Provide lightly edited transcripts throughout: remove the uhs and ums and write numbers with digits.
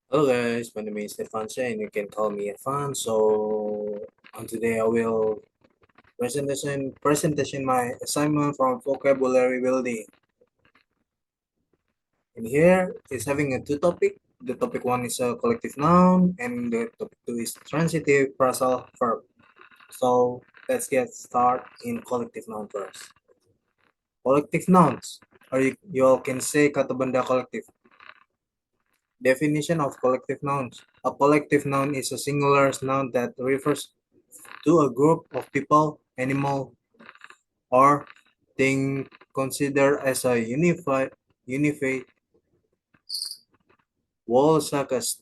Hello guys, my name is Irfansha and you can call me Irfan. On today I will presentation my assignment from vocabulary building. And here is having a two topic. The topic one is a collective noun and the topic two is transitive phrasal verb. So let's get started in collective noun first. Collective nouns, or you all can say kata benda kolektif. Definition of collective nouns. A collective noun is a singular noun that refers to a group of people, animal, or thing considered as a unified whole such as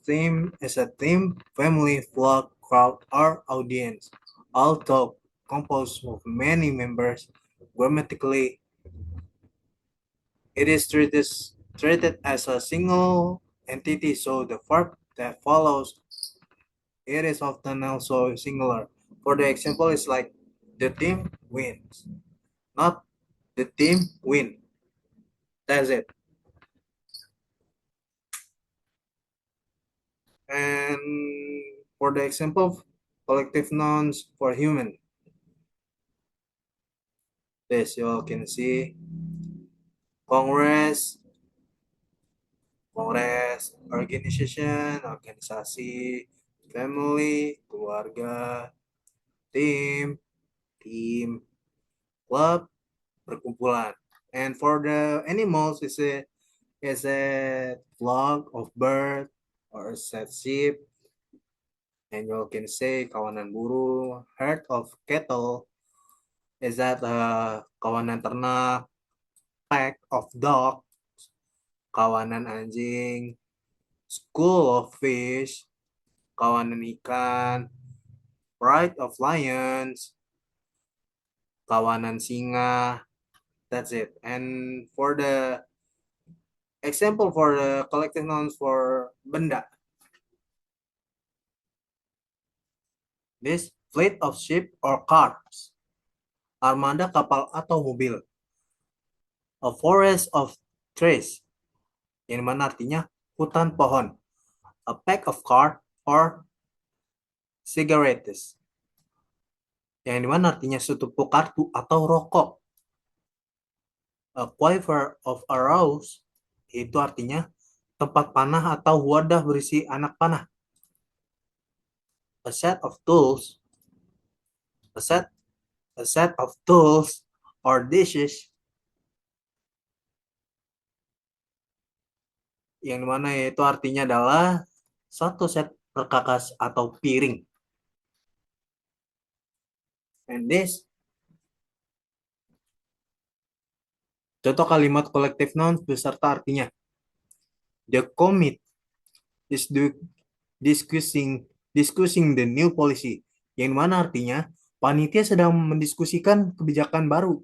a team, family, flock, crowd, or audience. Although composed of many members, grammatically it is treated as a single entity, so the verb that follows it is often also singular. For the example, it's like the team wins, not the team win. That's it. And for the example of collective nouns for human, this you all can see Congress, organization, organisasi, family, keluarga, tim, team, club, perkumpulan. And for the animals, is a flock of bird or set sheep, and you all can say kawanan burung, herd of cattle, is that kawanan ternak, pack of dog, kawanan anjing, school of fish, kawanan ikan, pride of lions, kawanan singa. That's it. And for the example for the collective nouns for benda, this fleet of ship or cars, armada kapal atau mobil, a forest of trees, yang mana artinya hutan pohon, a pack of card or cigarettes, yang dimana artinya setumpuk kartu atau rokok. A quiver of arrows itu artinya tempat panah atau wadah berisi anak panah. A set of tools, a set a set of tools or dishes, yang dimana itu artinya adalah satu set perkakas atau piring. And this contoh kalimat collective nouns beserta artinya. The commit is discussing the new policy, yang mana artinya panitia sedang mendiskusikan kebijakan baru,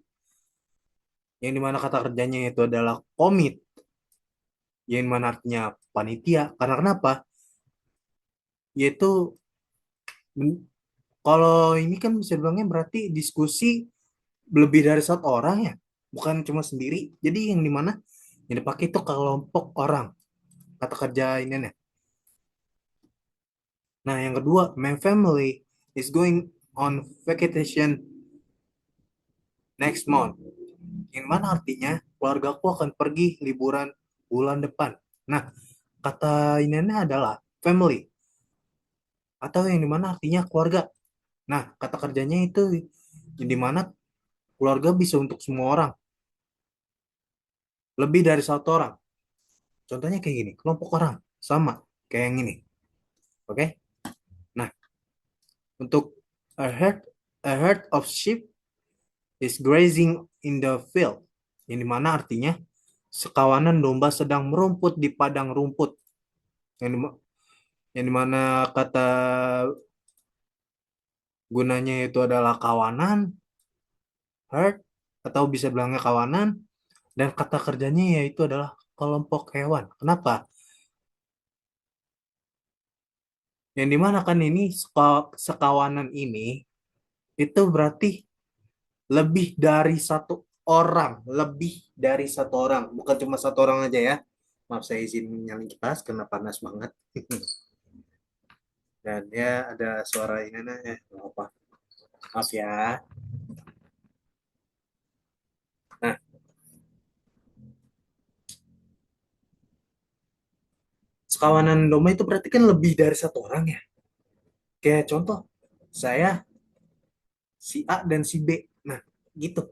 yang dimana kata kerjanya itu adalah commit, yang mana artinya panitia. Karena kenapa? Yaitu kalau ini kan bisa bilangnya berarti diskusi lebih dari satu orang ya, bukan cuma sendiri. Jadi yang dimana yang dipakai itu kelompok orang, kata kerja ini nih. Nah, yang kedua, my family is going on vacation next month. Yang mana artinya keluargaku akan pergi liburan bulan depan. Nah, kata ini adalah family atau yang dimana artinya keluarga. Nah, kata kerjanya itu yang dimana keluarga bisa untuk semua orang, lebih dari satu orang. Contohnya kayak gini, kelompok orang sama kayak yang ini. Oke? Nah, untuk a herd a herd of sheep is grazing in the field. Yang dimana artinya sekawanan domba sedang merumput di padang rumput. Yang, dim- yang dimana kata gunanya itu adalah kawanan, herd, atau bisa bilangnya kawanan, dan kata kerjanya yaitu adalah kelompok hewan. Kenapa? Yang dimana kan ini sekawanan ini itu berarti lebih dari satu orang, bukan cuma satu orang aja ya. Maaf saya izin nyalain kipas karena panas banget. Dan ya ada suara ini nggak apa. Maaf ya. Nah, sekawanan domba itu berarti kan lebih dari satu orang ya. Kayak contoh, saya, si A dan si B. Nah, gitu.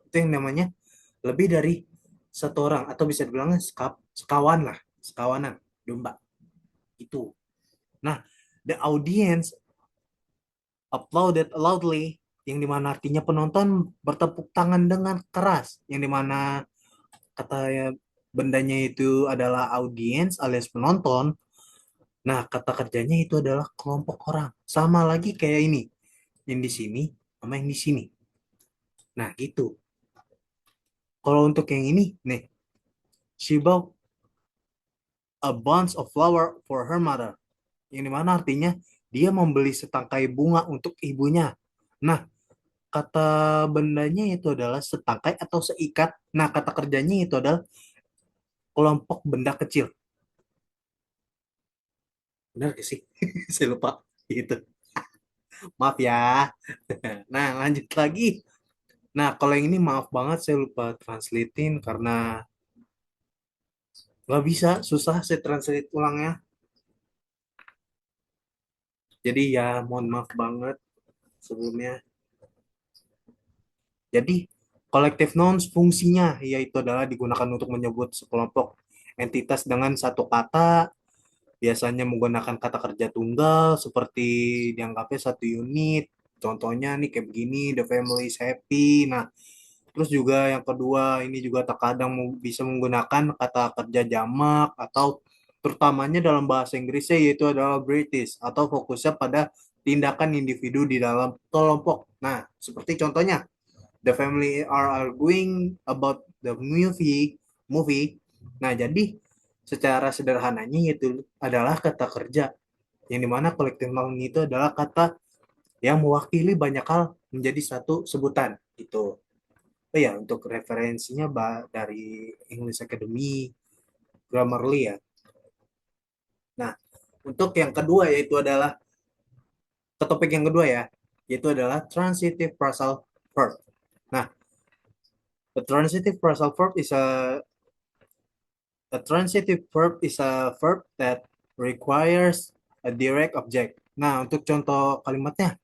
Itu yang namanya lebih dari satu orang atau bisa dibilang sekawan lah, sekawanan domba. Itu. Nah, the audience applauded loudly, yang dimana artinya penonton bertepuk tangan dengan keras, yang dimana kata ya, bendanya itu adalah audiens alias penonton. Nah, kata kerjanya itu adalah kelompok orang. Sama lagi kayak ini, yang di sini sama yang di sini. Nah, gitu. Kalau untuk yang ini, nih, she bought a bunch of flower for her mother. Yang dimana artinya dia membeli setangkai bunga untuk ibunya. Nah, kata bendanya itu adalah setangkai atau seikat. Nah, kata kerjanya itu adalah kelompok benda kecil. Benar gak sih? Saya lupa. Gitu. Maaf ya. Nah, lanjut lagi. Nah, kalau yang ini maaf banget saya lupa translatein karena nggak bisa, susah saya translate ulangnya. Jadi ya mohon maaf banget sebelumnya. Jadi collective nouns fungsinya yaitu adalah digunakan untuk menyebut sekelompok entitas dengan satu kata, biasanya menggunakan kata kerja tunggal seperti dianggapnya satu unit. Contohnya nih kayak begini, the family is happy. Nah, terus juga yang kedua, ini juga terkadang bisa menggunakan kata kerja jamak atau terutamanya dalam bahasa Inggrisnya yaitu adalah British atau fokusnya pada tindakan individu di dalam kelompok. Nah, seperti contohnya, the family are arguing about the movie. Nah, jadi secara sederhananya itu adalah kata kerja yang dimana collective noun itu adalah kata yang mewakili banyak hal menjadi satu sebutan itu. Oh ya, untuk referensinya dari English Academy Grammarly ya. Nah, untuk yang kedua yaitu adalah ke topik yang kedua ya, yaitu adalah transitive phrasal verb. Nah, the transitive phrasal verb is a transitive verb is a verb that requires a direct object. Nah, untuk contoh kalimatnya,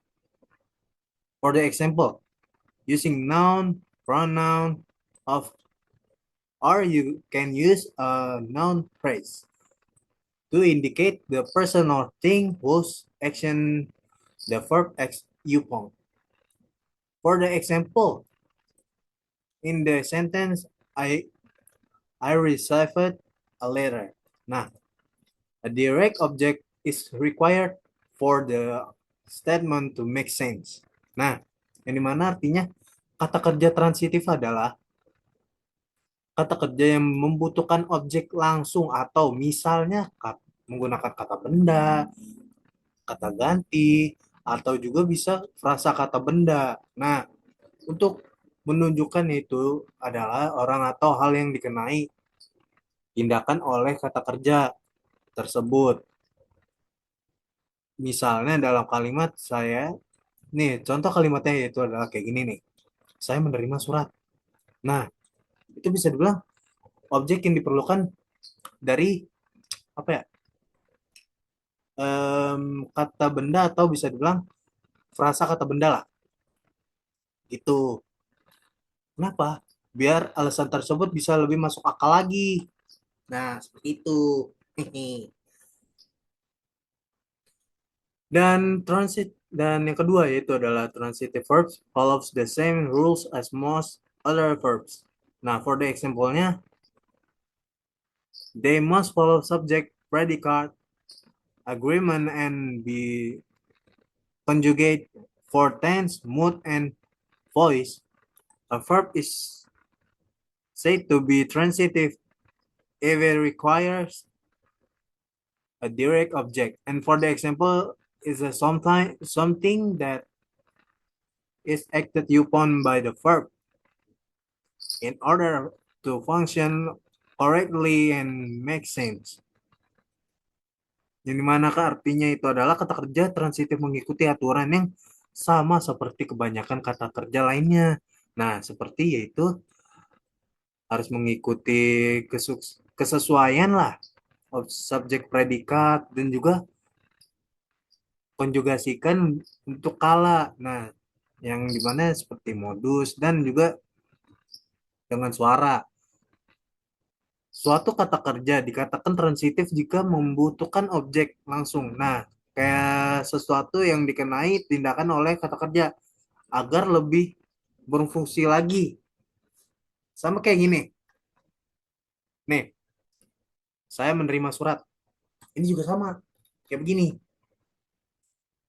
for the example, using noun, pronoun, of, or you can use a noun phrase to indicate the person or thing whose action the verb acts upon. For the example, in the sentence, I I received a letter. Nah, a direct object is required for the statement to make sense. Nah, yang dimana artinya kata kerja transitif adalah kata kerja yang membutuhkan objek langsung atau misalnya menggunakan kata benda, kata ganti, atau juga bisa frasa kata benda. Nah, untuk menunjukkan itu adalah orang atau hal yang dikenai tindakan oleh kata kerja tersebut. Misalnya dalam kalimat saya, nih contoh kalimatnya itu adalah kayak gini nih. Saya menerima surat. Nah, itu bisa dibilang objek yang diperlukan dari apa ya? Kata benda atau bisa dibilang frasa kata benda lah. Gitu. Kenapa? Biar alasan tersebut bisa lebih masuk akal lagi. Nah, seperti itu. Dan yang kedua yaitu adalah transitive verbs follows the same rules as most other verbs. Nah, for the example-nya, they must follow subject, predicate, agreement, and be conjugate for tense, mood, and voice. A verb is said to be transitive if it requires a direct object. And for the example, is a something that is acted upon by the verb in order to function correctly and make sense. Yang dimanakah artinya itu adalah kata kerja transitif mengikuti aturan yang sama seperti kebanyakan kata kerja lainnya. Nah, seperti yaitu harus mengikuti kesesuaian lah subjek predikat dan juga konjugasikan untuk kala. Nah, yang dimana seperti modus dan juga dengan suara. Suatu kata kerja dikatakan transitif jika membutuhkan objek langsung. Nah, kayak sesuatu yang dikenai tindakan oleh kata kerja agar lebih berfungsi lagi. Sama kayak gini. Nih, saya menerima surat. Ini juga sama. Kayak begini.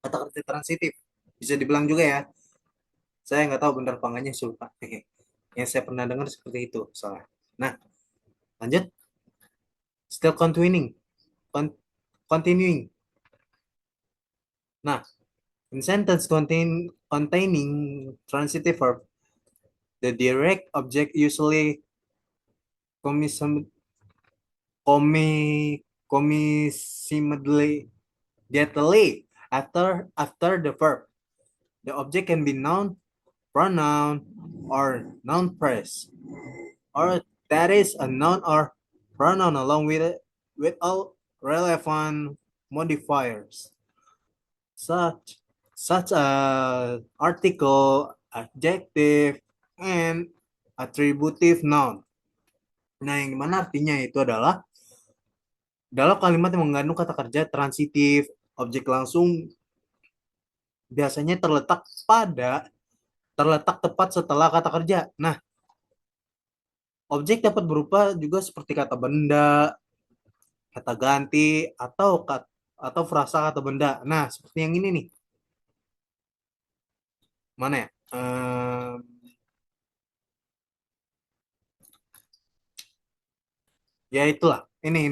Kata kerja transitif. Bisa dibilang juga ya. Saya nggak tahu benar apa enggaknya, sumpah. Yang saya pernah dengar seperti itu. Soalnya. Nah, lanjut. Still continuing. Continuing. Nah, in sentence containing transitive verb, the direct object usually commission, commissimedly after the verb. The object can be noun, pronoun, or noun phrase, or that is a noun or pronoun along with all relevant modifiers, such such as article, adjective, and attributive noun. Nah, yang dimana artinya itu adalah dalam kalimat yang mengandung kata kerja transitif, objek langsung biasanya terletak tepat setelah kata kerja. Nah, objek dapat berupa juga seperti kata benda, kata ganti, atau frasa kata benda. Nah, seperti yang ini nih. Mana ya? Ya itulah. Ini.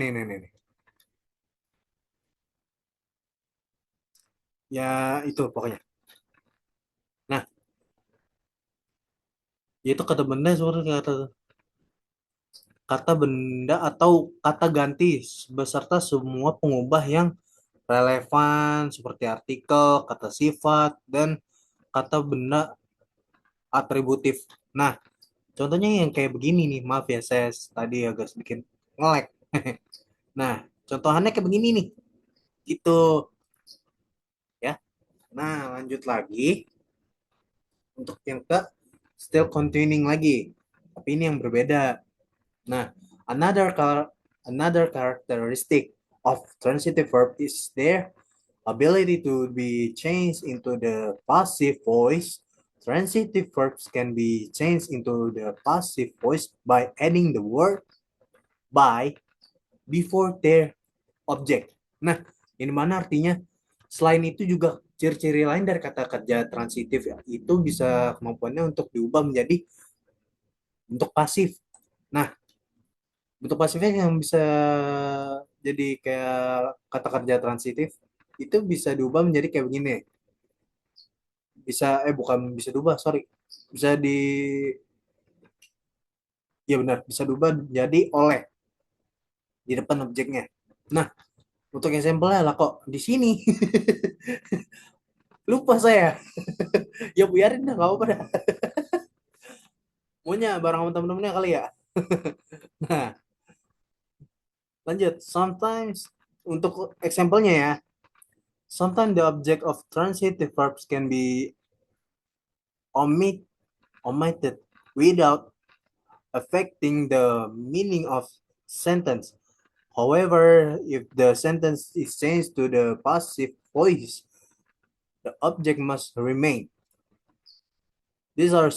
Ya itu pokoknya. Nah, itu kata benda seperti kata benda atau kata ganti beserta semua pengubah yang relevan seperti artikel, kata sifat, dan kata benda atributif. Nah, contohnya yang kayak begini nih, maaf ya saya tadi agak sedikit nge-lag. Nah, contohannya kayak begini nih, gitu ya. Nah, lanjut lagi untuk yang ke still continuing lagi, tapi ini yang berbeda. Nah, another characteristic of transitive verb is their ability to be changed into the passive voice. Transitive verbs can be changed into the passive voice by adding the word by before their object. Nah, ini mana artinya? Selain itu juga ciri-ciri lain dari kata kerja transitif itu bisa kemampuannya untuk diubah menjadi bentuk pasif. Nah, bentuk pasifnya yang bisa jadi kayak kata kerja transitif itu bisa diubah menjadi kayak begini. Bisa bukan bisa diubah, sorry. Bisa ya benar, bisa diubah jadi oleh di depan objeknya. Nah, untuk yang sampelnya lah kok di sini. Lupa saya. Ya biarin dah, nggak apa-apa dah. Maunya bareng sama temen-temennya kali ya. Nah, lanjut. Sometimes untuk example-nya ya. Sometimes the object of transitive verbs can be omit omitted without affecting the meaning of sentence. However, if the sentence is changed to the passive voice, the object must remain. These are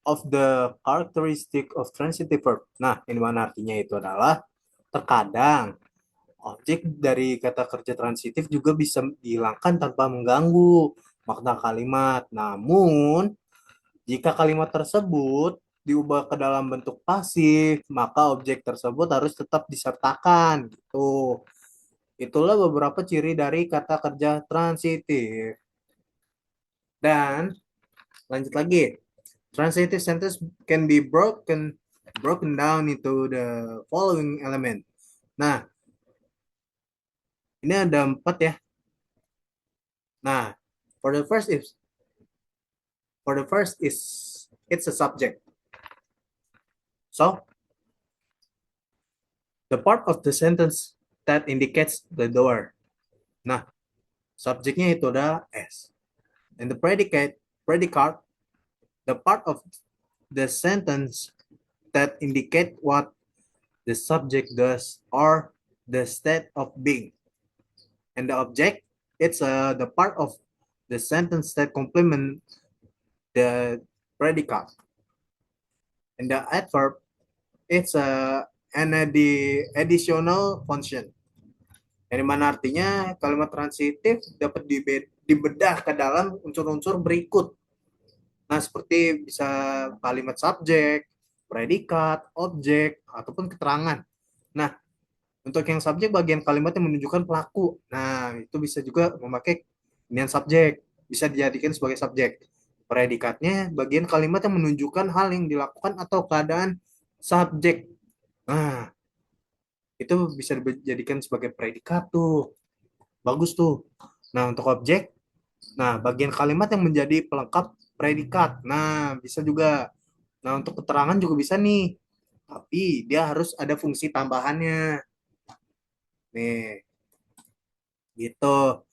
of the characteristic of transitive verb. Nah, ini mana artinya itu adalah terkadang objek dari kata kerja transitif juga bisa dihilangkan tanpa mengganggu makna kalimat. Namun, jika kalimat tersebut diubah ke dalam bentuk pasif, maka objek tersebut harus tetap disertakan gitu. Itulah beberapa ciri dari kata kerja transitif. Dan lanjut lagi. Transitive sentence can be broken broken down into the following element. Nah, ini ada 4 ya. Nah, for the first is it's a subject. So, the part of the sentence that indicates the door. Nah, subjeknya itu ada S. And the predicate, the part of the sentence that indicate what the subject does or the state of being. And the object, it's the part of the sentence that complement the predicate. And the adverb, it's an additional function. Yang mana artinya kalimat transitif dapat dibedah ke dalam unsur-unsur berikut. Nah, seperti bisa kalimat subjek, predikat, objek, ataupun keterangan. Nah, untuk yang subjek bagian kalimat yang menunjukkan pelaku. Nah, itu bisa juga memakai inian subjek, bisa dijadikan sebagai subjek. Predikatnya bagian kalimat yang menunjukkan hal yang dilakukan atau keadaan subjek. Nah, itu bisa dijadikan sebagai predikat tuh. Bagus tuh. Nah, untuk objek, nah bagian kalimat yang menjadi pelengkap predikat. Nah, bisa juga. Nah, untuk keterangan juga bisa nih. Tapi dia harus ada fungsi tambahannya. Nih, gitu.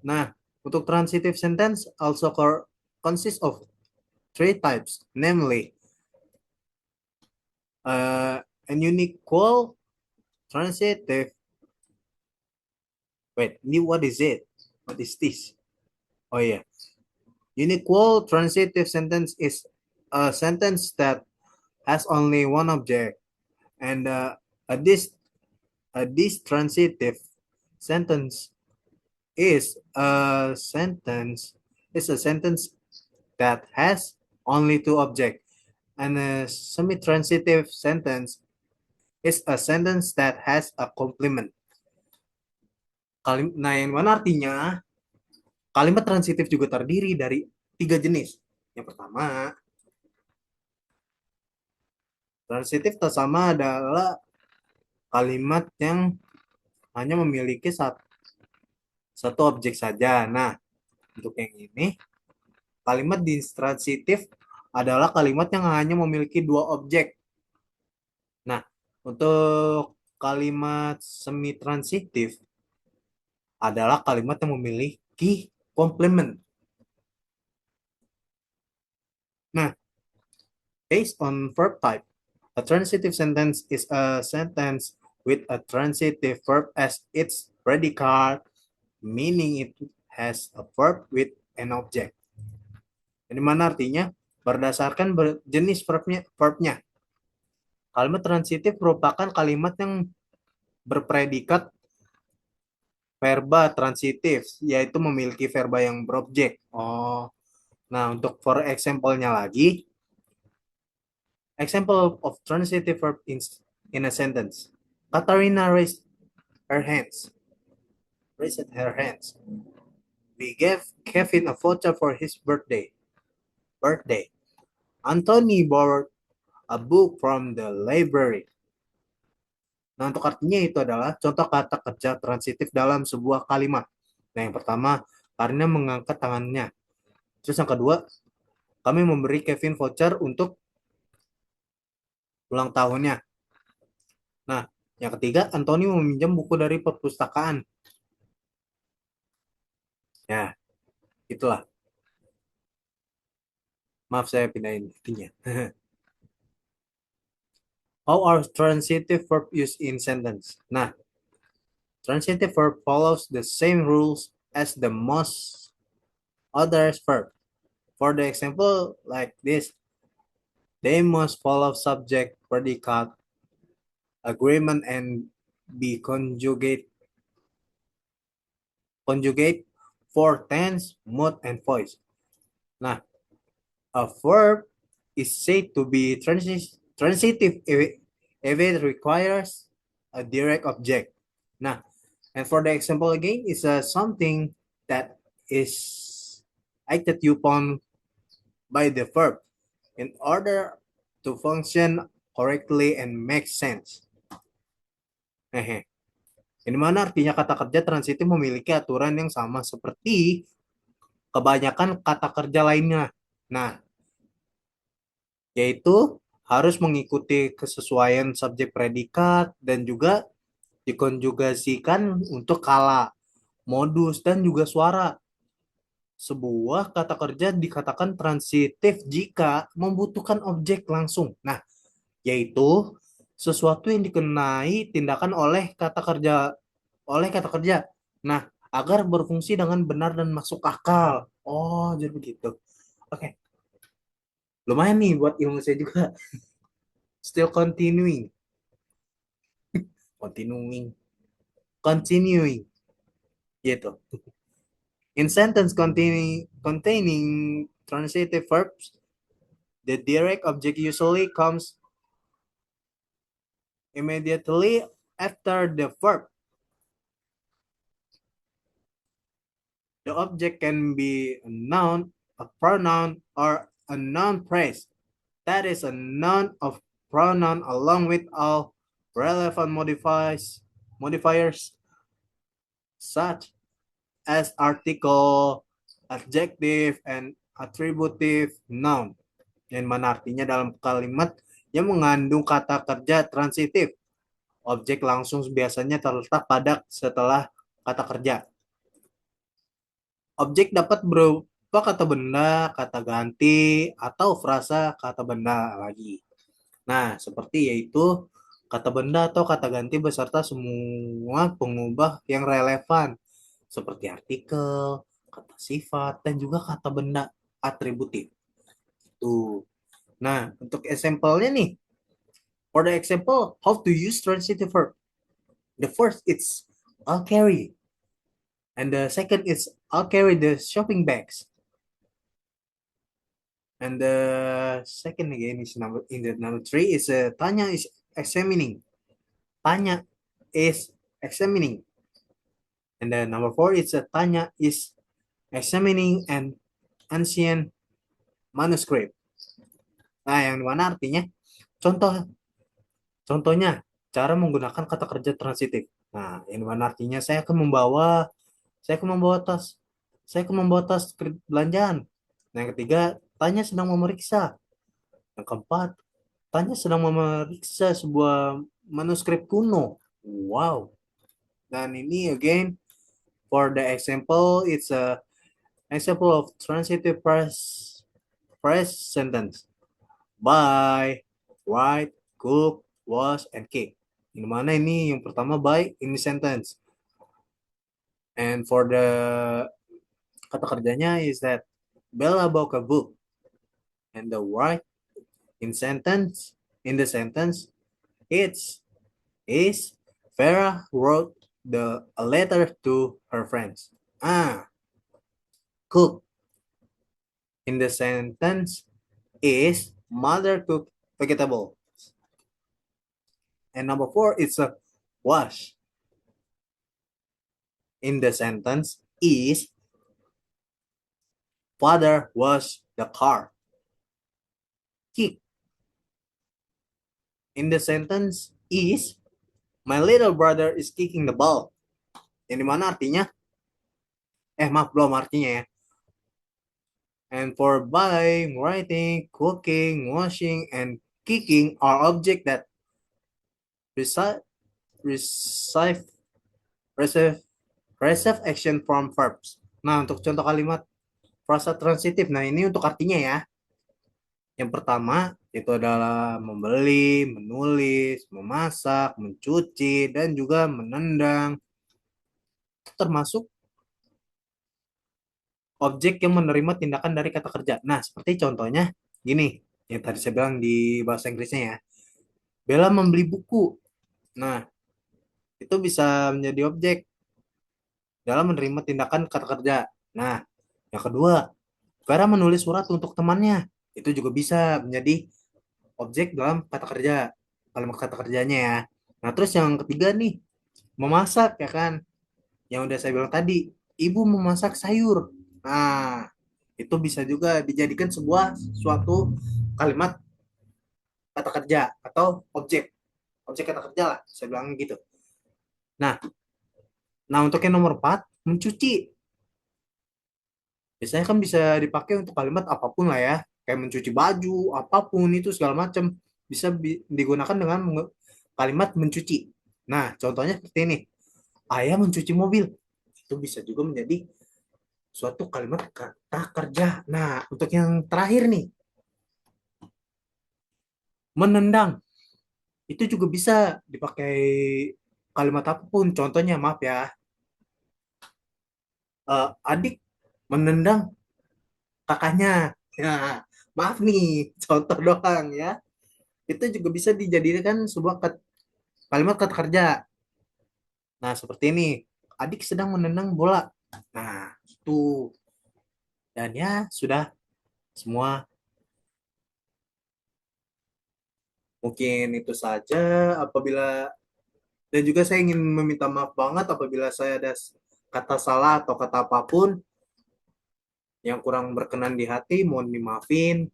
Nah, untuk transitive sentence also consists of three types, namely an unequal transitive. Wait, what is it? What is this? Oh yeah, unequal transitive sentence is a sentence that has only one object, and a dis a distransitive sentence is a sentence that has only two objects, and a semi-transitive sentence is a sentence that has a complement. Nah, yang mana artinya kalimat transitif juga terdiri dari 3 jenis. Yang pertama, transitif sama adalah kalimat yang hanya memiliki satu objek saja. Nah, untuk yang ini, kalimat distransitif adalah kalimat yang hanya memiliki dua objek. Nah, untuk kalimat semi-transitif adalah kalimat yang memiliki komplement. Nah, based on verb type, a transitive sentence is a sentence with a transitive verb as its predicate, meaning it has a verb with an object. Ini mana artinya? Berdasarkan jenis verbnya. Kalimat transitif merupakan kalimat yang berpredikat verba transitif, yaitu memiliki verba yang berobjek. Oh, nah untuk for example-nya lagi, example of transitive verb in a sentence. Katarina raised her hands. Raised her hands. We gave Kevin a voucher for his birthday. Anthony borrowed a book from the library. Nah, untuk artinya itu adalah contoh kata kerja transitif dalam sebuah kalimat. Nah, yang pertama, Karina mengangkat tangannya. Terus yang kedua, kami memberi Kevin voucher untuk ulang tahunnya. Nah, yang ketiga, Anthony meminjam buku dari perpustakaan. Ya, itulah. Maaf saya pindahin intinya. How are transitive verb used in sentence? Nah, transitive verb follows the same rules as the most other verb. For the example like this, they must follow subject, predicate, agreement, and be conjugate for tense, mood, and voice. Nah, a verb is said to be transitive if it requires a direct object. Nah, and for the example again, it's something that is acted upon by the verb in order to function correctly and makes sense. Hehe. Ini mana artinya kata kerja transitif memiliki aturan yang sama seperti kebanyakan kata kerja lainnya. Nah, yaitu harus mengikuti kesesuaian subjek predikat dan juga dikonjugasikan untuk kala, modus, dan juga suara. Sebuah kata kerja dikatakan transitif jika membutuhkan objek langsung. Nah, yaitu sesuatu yang dikenai tindakan oleh kata kerja. Nah, agar berfungsi dengan benar dan masuk akal. Oh, jadi begitu. Oke, lumayan nih buat ilmu saya juga. Still continuing, continuing, continuing, gitu. In sentence containing transitive verbs, the direct object usually comes immediately after the verb. The object can be a noun, a pronoun, or a noun phrase. That is a noun of pronoun along with all relevant modifiers such as article, adjective, and attributive noun. Yang mana artinya dalam kalimat yang mengandung kata kerja transitif. Objek langsung biasanya terletak pada setelah kata kerja. Objek dapat berupa kata benda, kata ganti, atau frasa kata benda lagi. Nah, seperti yaitu kata benda atau kata ganti beserta semua pengubah yang relevan, seperti artikel, kata sifat, dan juga kata benda atributif. Tuh. Nah, untuk example-nya nih, for the example, how to use transitive verb. The first, it's I'll carry. And the second is I'll carry the shopping bags. And the second again is number three is Tanya is examining. Tanya is examining. And then number four is Tanya is examining an ancient manuscript. Nah, yang mana artinya contohnya cara menggunakan kata kerja transitif. Nah, yang mana artinya saya akan membawa tas, belanjaan. Nah, yang ketiga, Tanya sedang memeriksa. Yang keempat, Tanya sedang memeriksa sebuah manuskrip kuno. Wow. Dan ini again for the example, it's a example of transitive phrase sentence. Buy, write, cook, wash, and cake. Yang mana ini yang pertama buy in the sentence. And for the kata kerjanya is that Bella bought a book. And the write in the sentence, it's is Vera wrote a letter to her friends. Cook in the sentence is mother cooked vegetable. And number four, it's a wash. In the sentence is father washed the car. Kick in the sentence is my little brother is kicking the ball. Yang dimana artinya maaf belum artinya ya. And for buying, writing, cooking, washing, and kicking are objects that receive receive action from verbs. Nah, untuk contoh kalimat frasa transitif. Nah, ini untuk artinya ya. Yang pertama itu adalah membeli, menulis, memasak, mencuci, dan juga menendang. Termasuk objek yang menerima tindakan dari kata kerja. Nah, seperti contohnya gini, yang tadi saya bilang di bahasa Inggrisnya ya. Bella membeli buku. Nah, itu bisa menjadi objek dalam menerima tindakan kata kerja. Nah, yang kedua, Vera menulis surat untuk temannya. Itu juga bisa menjadi objek dalam kata kerja. Kalimat kata kerjanya ya. Nah, terus yang ketiga nih, memasak ya kan. Yang udah saya bilang tadi, ibu memasak sayur. Nah, itu bisa juga dijadikan sebuah suatu kalimat kata kerja atau objek objek kata kerja lah, saya bilang gitu. Nah, untuk yang nomor 4, mencuci. Biasanya kan bisa dipakai untuk kalimat apapun lah ya, kayak mencuci baju, apapun itu segala macam bisa digunakan dengan kalimat mencuci. Nah, contohnya seperti ini. Ayah mencuci mobil. Itu bisa juga menjadi suatu kalimat kata kerja. Nah, untuk yang terakhir nih, menendang. Itu juga bisa dipakai kalimat apapun. Contohnya, maaf ya, adik menendang kakaknya. Ya, maaf nih, contoh doang ya. Itu juga bisa dijadikan sebuah kalimat kata kerja. Nah, seperti ini. Adik sedang menendang bola. Nah, itu. Dan ya, sudah semua. Mungkin itu saja. Apabila dan juga saya ingin meminta maaf banget apabila saya ada kata salah atau kata apapun yang kurang berkenan di hati, mohon dimaafin.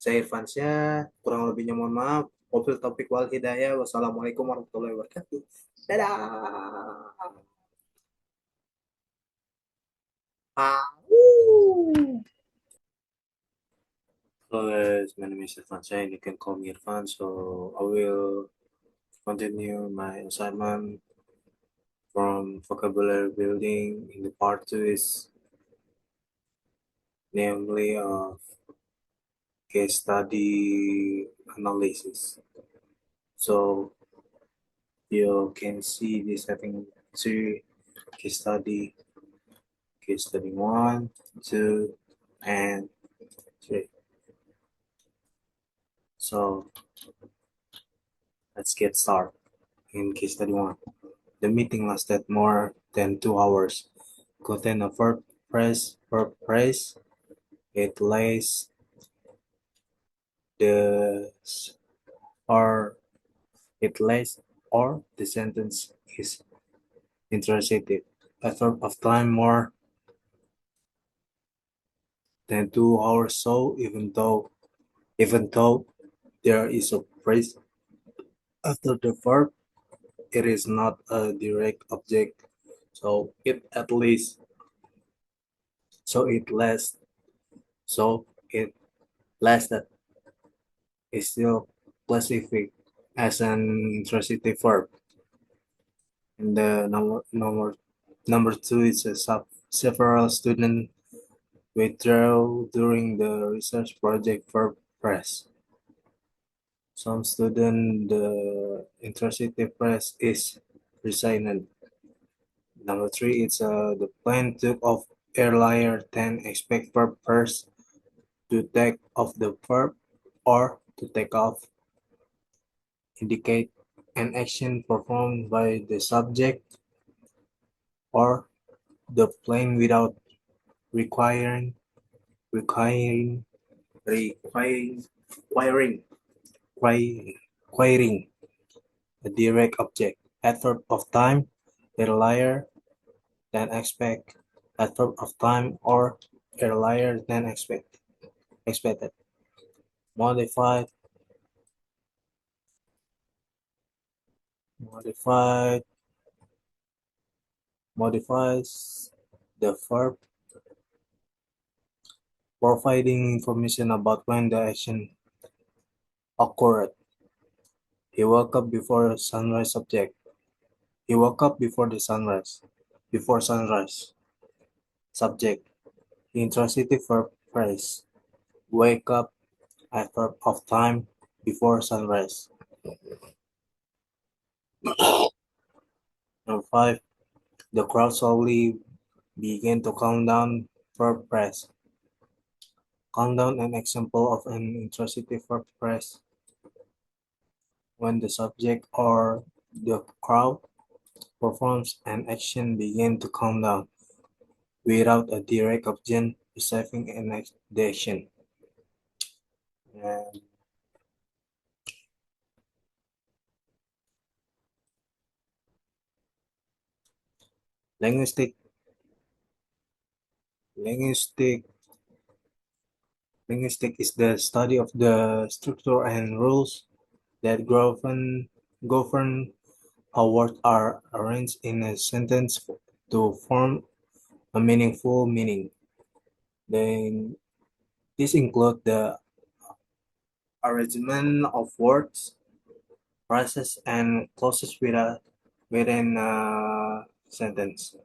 Saya Irfansyah, kurang lebihnya mohon maaf. Wabil taufiq wal hidayah. Wassalamualaikum warahmatullahi wabarakatuh. Dadah. Ah. Hello guys, my name is Irfan Shah, and you can call me Irfan. So I will continue my assignment from vocabulary building. In the part two is namely case study analysis. So you can see this having three case study one, two, and three. So let's get started. In case study one, the meeting lasted more than 2 hours. Contain a verb phrase. It lays the or it lays or the sentence is intransitive. A verb of time more than 2 hours. So even though there is a phrase after the verb, it is not a direct object. So it at least so it lasts so it lasted is still classified as an intransitive verb. And the number two is several students withdrew during the research project for press. Some student the intransitive press is resigned. Number three is the plane took off earlier than expect purpose to take off the verb or to take off indicate an action performed by the subject or the plane without requiring requiring requiring requiring requiring a direct object. Adverb of time earlier than expect. Adverb of time or earlier than expected. Modified modified modifies the verb, providing information about when the action occurred. He woke up before sunrise subject. He woke up before the sunrise. Before sunrise. Subject. Intransitive verb phrase. Wake up. Adverb of time before sunrise. Number 5. The crowd slowly began to count down verb phrase. Count down an example of an intransitive verb phrase. When the subject or the crowd performs an action, begin to count down without a direct object receiving the action. And linguistic Linguistic is the study of the structure and rules that govern how words are arranged in a sentence to form a meaningful meaning. Then this include the arrangement of words, phrases, and clauses within a sentence.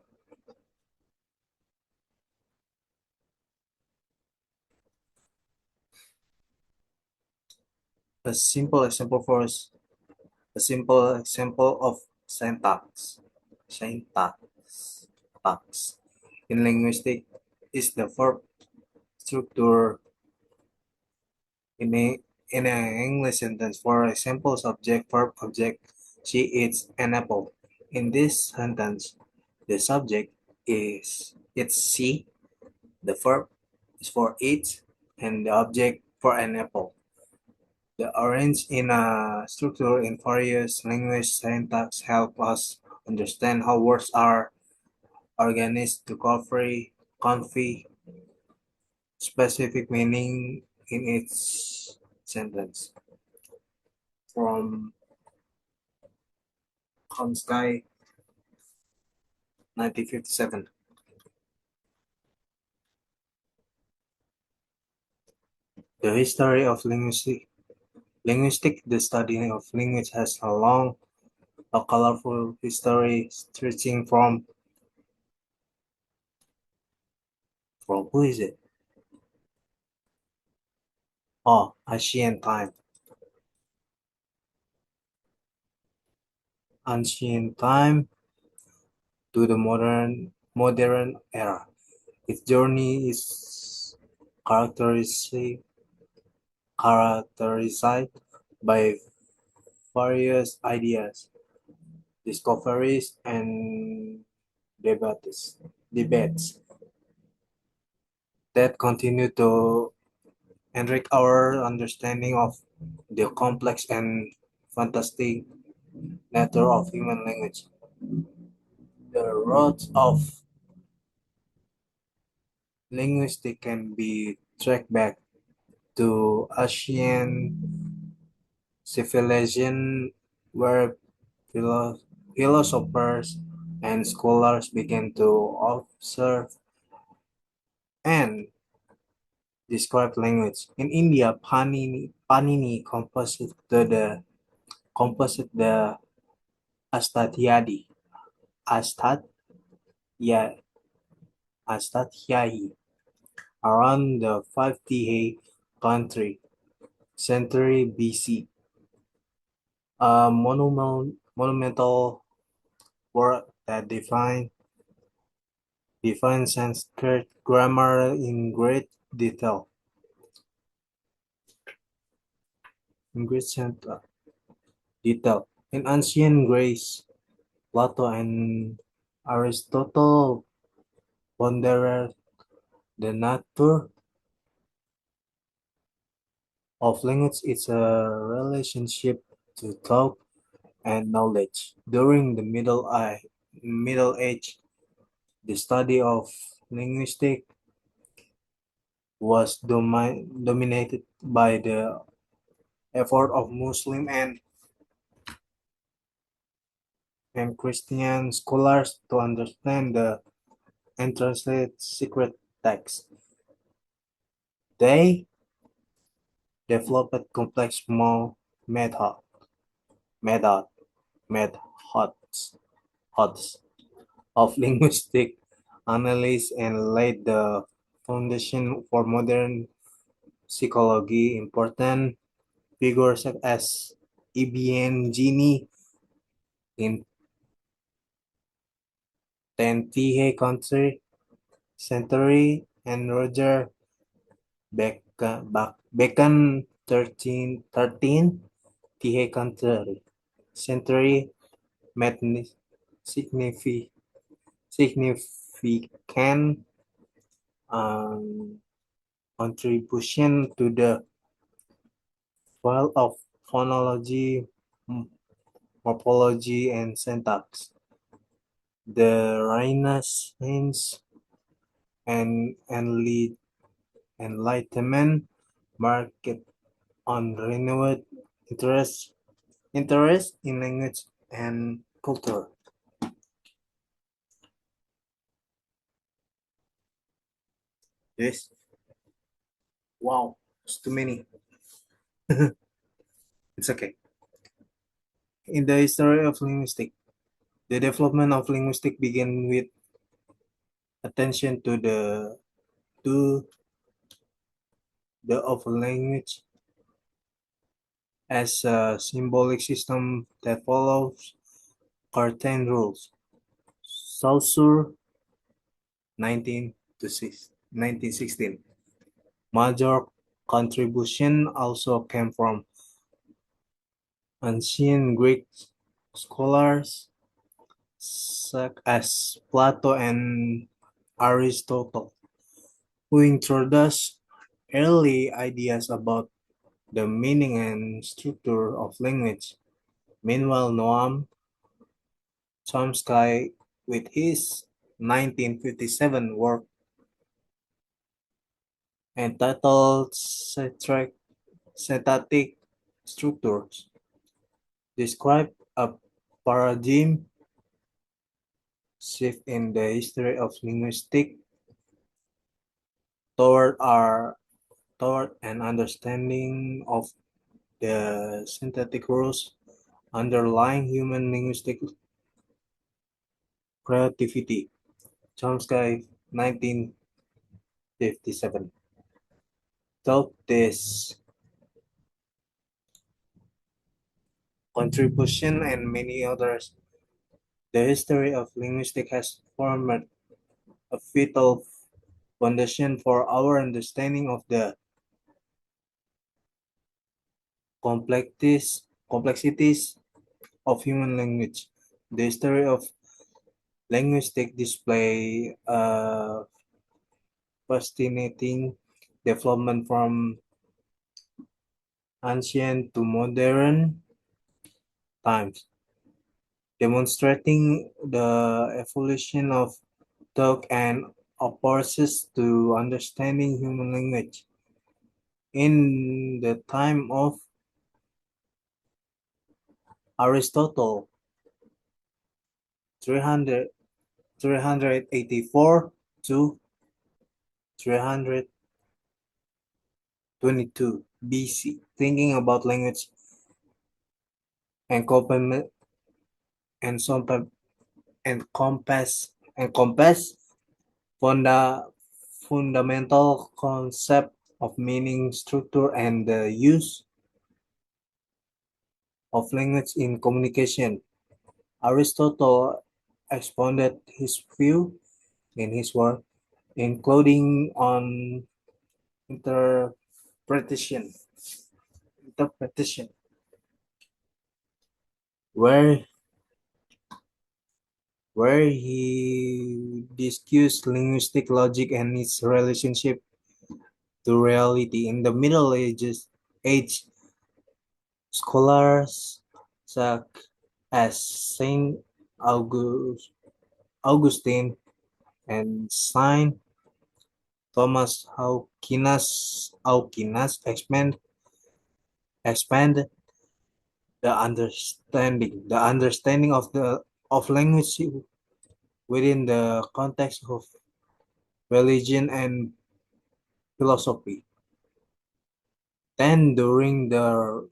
A simple example for us, a simple example of syntax. Syntax. Syntax. In linguistics is the verb structure in an English sentence. For example, subject, verb, object. She eats an apple. In this sentence, the subject is it's she, the verb is for eat, and the object for an apple. The arrange in a structure in various language syntax help us understand how words are organized to convey specific meaning in each sentence. From Komsky, 1957. The history of linguistic, the study of language has a colorful history stretching from who is it? Oh, ancient time to the modern era. Its journey is characterized characterized by various ideas, discoveries, and debates that continue to enrich our understanding of the complex and fantastic nature of human language. The roots of linguistics can be tracked back to Asian civilization where philosophers and scholars began to observe and describe language. In India, Panini composed the Astadhyadi, Astad, yeah, Astadhyayi around the 50 country century BC. A monumental work that defines Sanskrit grammar in great detail. In great detail. In ancient Greece, Plato and Aristotle pondered the nature of language is a relationship to thought and knowledge. During the Middle Age, the study of linguistics was dominated by the effort of Muslim and Christian scholars to understand and translate secret texts. They developed complex method, method, methods methods of linguistic analysis and laid the foundation for modern psychology. Important figures such as Ibn Gini in 10th century and Roger Bacon 13th century made significant um, contribution to the field of phonology, morphology, and syntax. The Renaissance and Enlightenment marked on renewed interest in language and culture. Yes. Wow, it's too many. It's okay. In the history of linguistics, the development of linguistics began with attention to the of language as a symbolic system that follows certain rules. Saussure, 19 to 1916. Major contribution also came from ancient Greek scholars such as Plato and Aristotle, who introduced early ideas about the meaning and structure of language. Meanwhile, Noam Chomsky, with his 1957 work entitled Syntactic Structures, described a paradigm shift in the history of linguistics toward our toward an understanding of the synthetic rules underlying human linguistic creativity. Chomsky, 1957. Without this contribution and many others, the history of linguistics has formed a vital foundation for our understanding of the complexities of human language. The history of linguistics display a fascinating development from ancient to modern times, demonstrating the evolution of talk and approaches to understanding human language. In the time of Aristotle, 300, 384 to 322 BC, thinking about language and complement and some encompass funda, fundamental concept of meaning, structure, and the use of language in communication. Aristotle expounded his view in his work, including on interpretation, interpretation, where where he discussed linguistic logic and its relationship to reality. In the Middle Ages, age scholars such as Saint Augustine and Saint Thomas Aquinas expand the understanding of language within the context of religion and philosophy. Then during the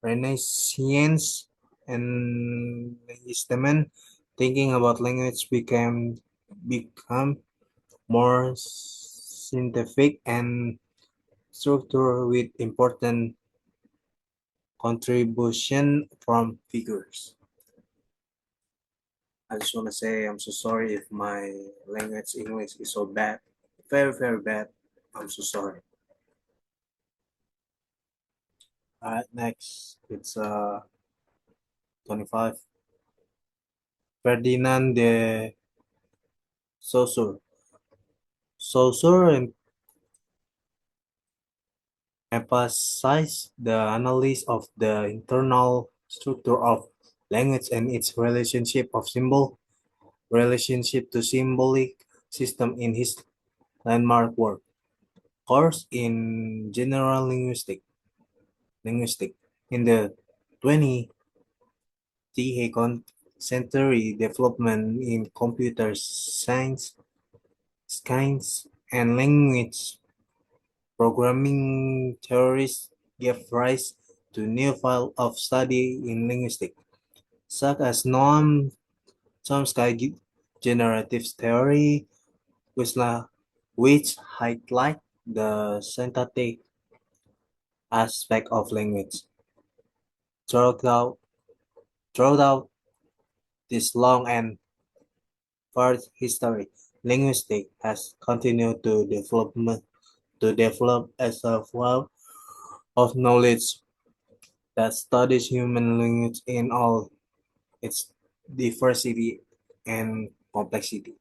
Renaissance and Enlightenment, thinking about language become more scientific and structured with important contribution from figures. I just want to say I'm so sorry if my language English is so bad. Very, very bad. I'm so sorry. Alright, next. It's 25. Ferdinand de Saussure. Saussure emphasized the analysis of the internal structure of language and its relationship to symbolic system in his landmark work. course in general linguistic. In the 20th century, development in computer science, and language programming theories gave rise to new field of study in linguistics, such as Noam Chomsky generative theory, which highlight the synthetic aspect of language. Throughout, throughout this long and varied history, linguistics has continued to develop as a field of knowledge that studies human language in all its diversity and complexity.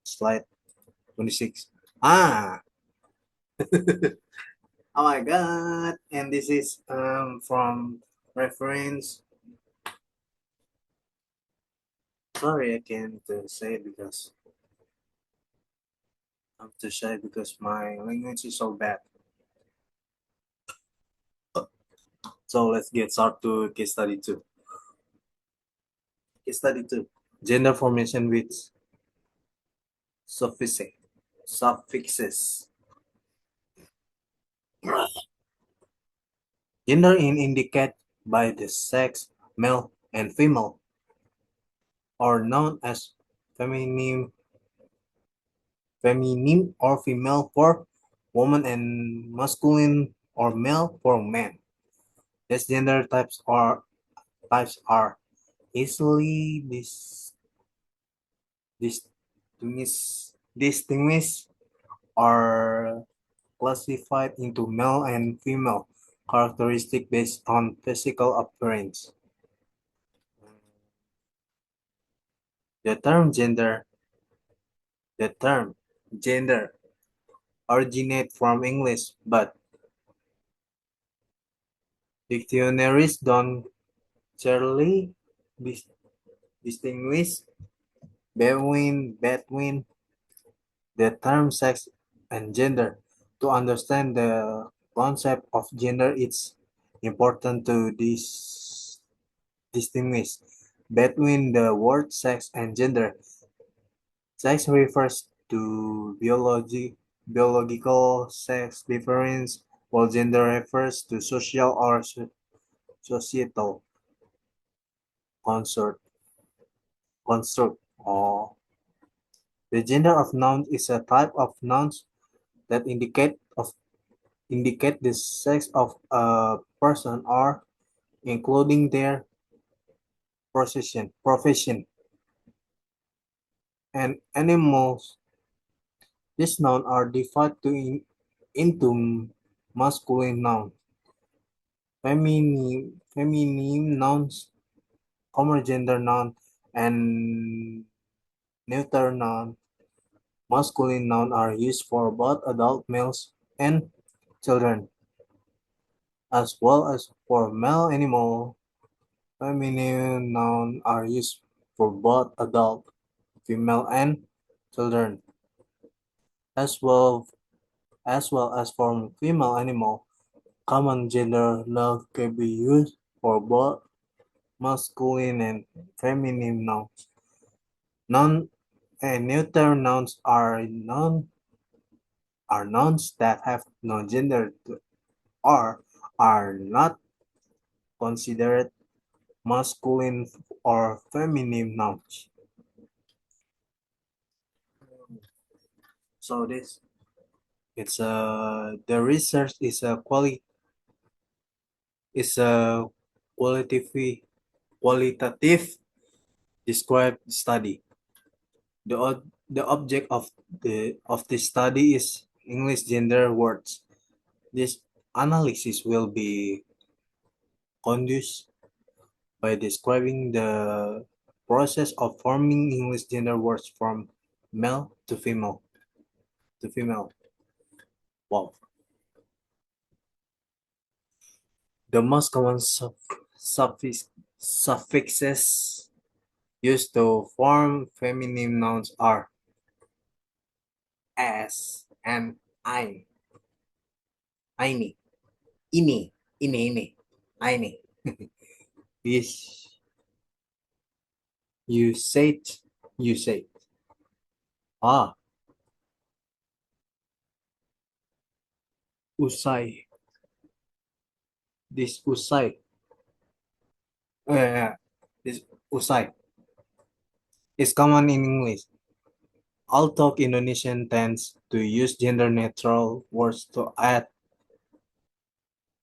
Slide 26. Ah, oh my god! And this is from reference. Sorry, I can't say it because I'm too shy because my language is so bad. So let's get started to case study two. Case study two. Gender formation with suffixes. Suffixes. Gender is indicated by the sex, male and female, or known as feminine, feminine or female for woman and masculine or male for man. These gender types are easily distinguished or classified into male and female characteristics based on physical appearance. The term gender, the term gender originates from English, but dictionaries don't clearly dis- distinguish between the term sex and gender. To understand the concept of gender, it's important to distinguish between the word sex and gender. Sex refers to biological sex difference, while gender refers to social or societal construct. construct. Or the gender of noun is a type of nouns that indicate the sex of a person or including their profession and animals. These nouns are divided into masculine nouns, feminine nouns, common gender noun, and neuter noun. Masculine nouns are used for both adult males and children, as well as for male animal. Feminine nouns are used for both adult, female, and children, as well as for female animal. Common gender nouns can be used for both masculine and feminine nouns. Non and neuter nouns are nouns that have no gender or are not considered masculine or feminine nouns. So this it's the research is a qualitative described study. The object of the study is English gender words. This analysis will be conducted by describing the process of forming English gender words from male to female to female. Wow. The most common suffixes used to form feminine nouns are as and ein. Eine. Ini. Ini. Eine. This you said. You said. Ah, usai. This usai. This usai is common in English. Although Indonesian tends to use gender neutral words to add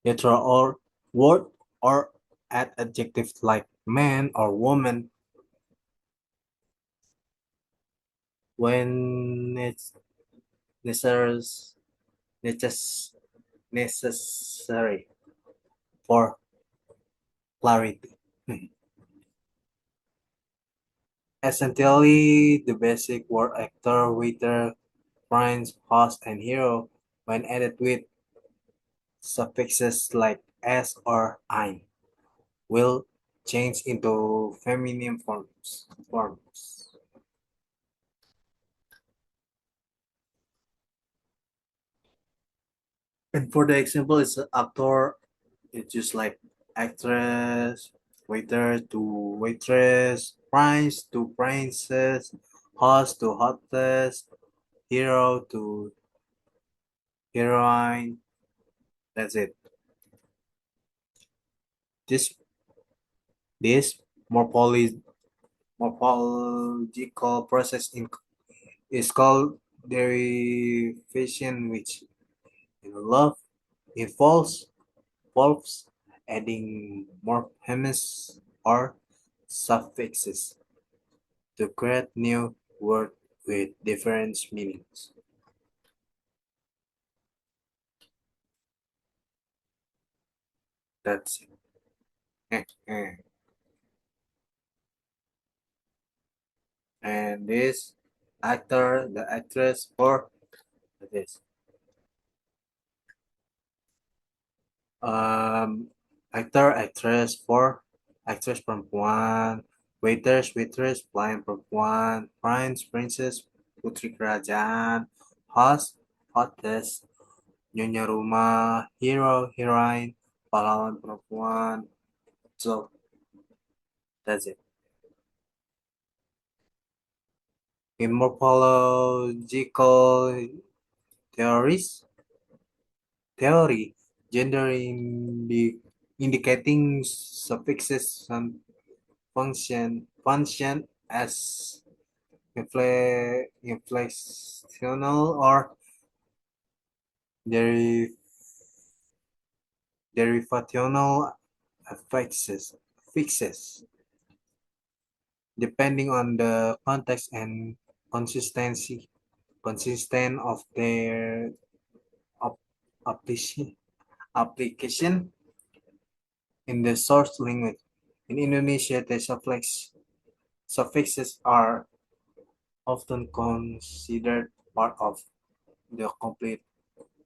neutral or word or add adjectives like man or woman when it's necessary, necess- necessary for clarity. Essentially, the basic word actor, waiter, prince, host, and hero, when added with suffixes like s or ein, will change into feminine forms. And for the example, it's actor. It's just like actress, waiter to waitress, prince to princess, host to hostess, hero to heroine. That's it. This this morphology, morphological process is called derivation, which in love involves adding morphemes or suffixes to create new words with different meanings. That's it. And this actor, the actress, or this um actor, actress for actress perempuan, waitress, pelayan perempuan, prince, princess, putri kerajaan, host, hostess, nyonya rumah, hero, heroine, pahlawan perempuan. So that's it. In morphological theories, theory, gender indicating suffixes some function as inflectional or deri- derivational affixes, depending on the context and consistency consistent of their ap- application in the source language. In Indonesia, the suffixes are often considered part of the complete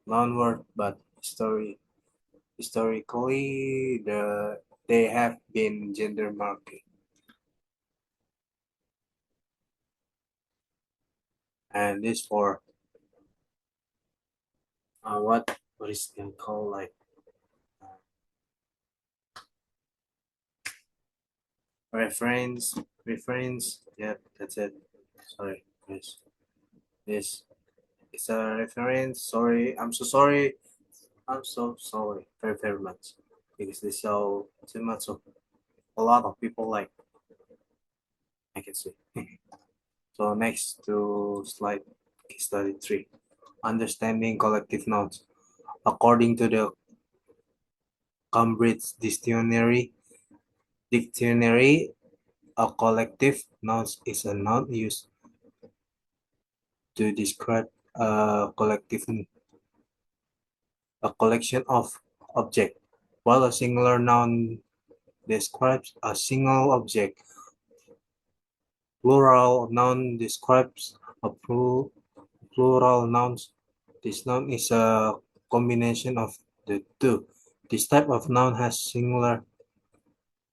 loanword, but historically they have been gender marked. And this for what is can call like uh, reference. Yep, that's it. Sorry, this is a reference. Sorry, I'm so sorry. I'm so sorry very much because this so too much of a lot of people like I can see. So next to slide study 3, understanding collective nouns. According to the Cambridge Dictionary, a collective noun is a noun used to describe a collection of objects, while a singular noun describes a single object. Plural noun describes a plural nouns. This noun is a combination of the two. This type of noun has singular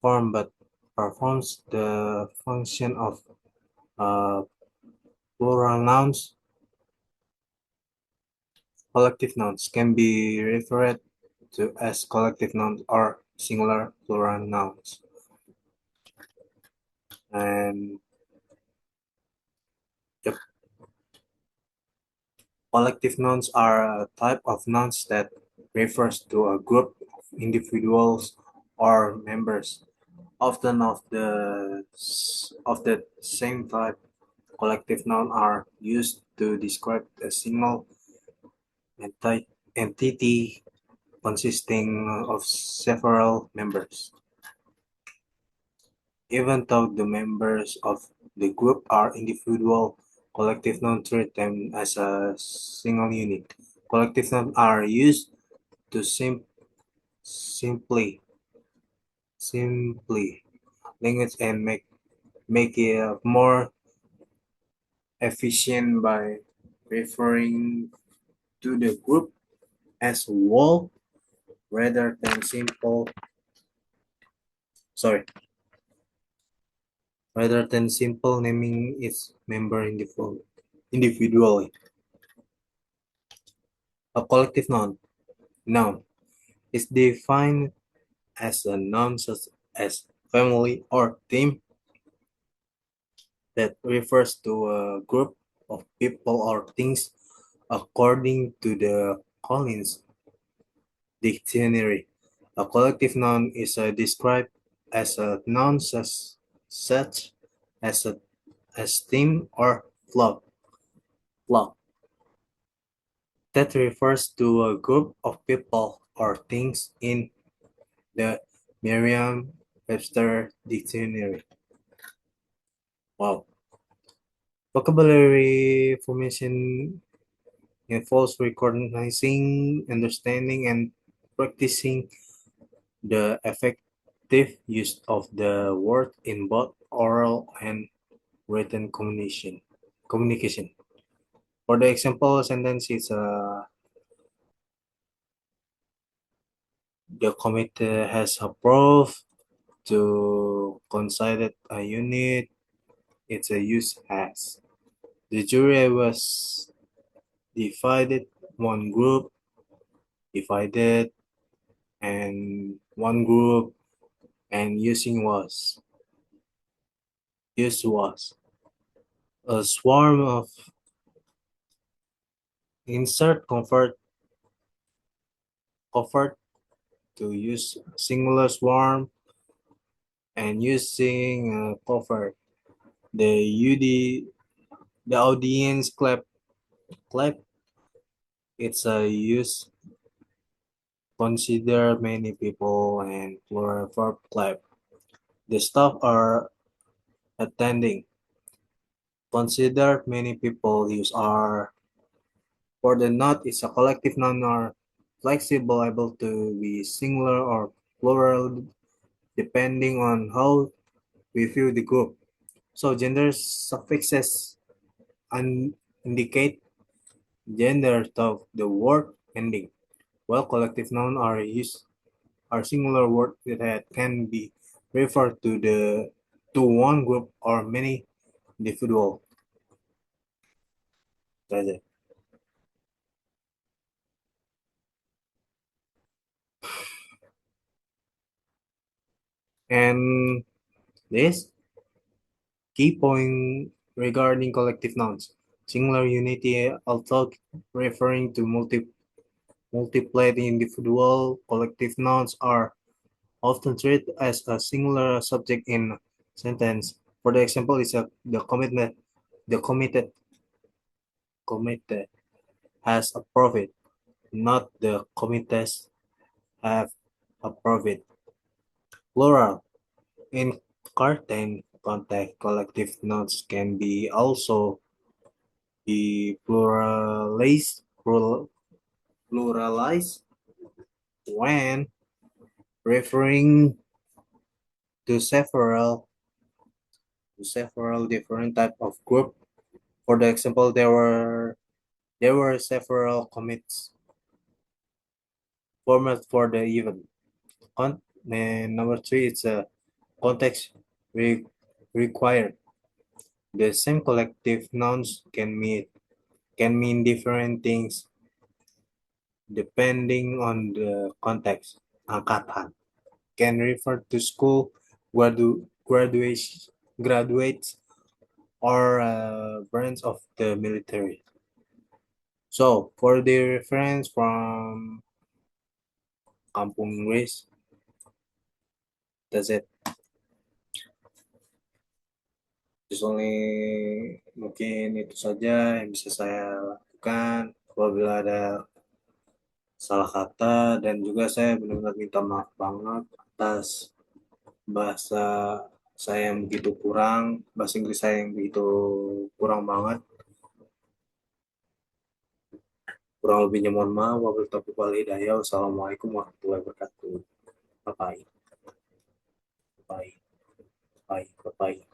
form but performs the function of uh, plural nouns. Collective nouns can be referred to as collective nouns or singular plural nouns. And the collective nouns are a type of nouns that refers to a group of individuals or members, often of the same type. Collective nouns are used to describe a single entity consisting of several members. Even though the members of the group are individual, collective nouns treat them as a single unit. Collective nouns are used to simply language and make it more efficient by referring to the group as whole rather than sorry simple naming its member individually. A collective noun is defined as a noun such as family or team that refers to a group of people or things according to the Collins Dictionary. A collective noun is described as a noun such as a as team or flock that refers to a group of people or things in the Merriam-Webster Dictionary. Wow. Vocabulary formation involves recognizing, understanding, and practicing the effective use of the word in both oral and written communication. For the example sentence, it's the committee has approved to consider a unit its a use has. The jury was divided one group divided and one group and used was a swarm of insert convert to use singular swarm and using cover the the audience clap it's a use consider many people and plural verb clap the staff are attending consider many people use are for the not is a collective noun or flexible able to be singular or plural depending on how we view the group. So gender suffixes indicate gender of the word ending, while collective nouns are singular word that can be referred to one group or many individual. That's it. And this key point regarding collective nouns. Singular unity, although referring to multiple individual collective nouns are often treated as a singular subject in sentence. For the example, is the committed has a profit, not the committees have a profit. Plural. In certain context, collective nouns can be also be pluralized when referring to several different type of group. For the example, there were several commits format for the event. And number three, it's a context re- required. The same collective nouns can mean different things depending on the context. Angkatan can refer to school graduates or branch of the military. So, for the reference from Kampung Inggris, that's it. Just only mungkin itu saja yang bisa saya lakukan. Apabila ada salah kata dan juga saya benar-benar minta maaf banget atas bahasa saya yang begitu kurang, bahasa Inggris saya yang begitu kurang banget. Kurang lebihnya mohon maaf. Wabillahi taufiq wal hidayah. Wassalamualaikum warahmatullahi wabarakatuh. Bye bye. Bye bye. Bye bye.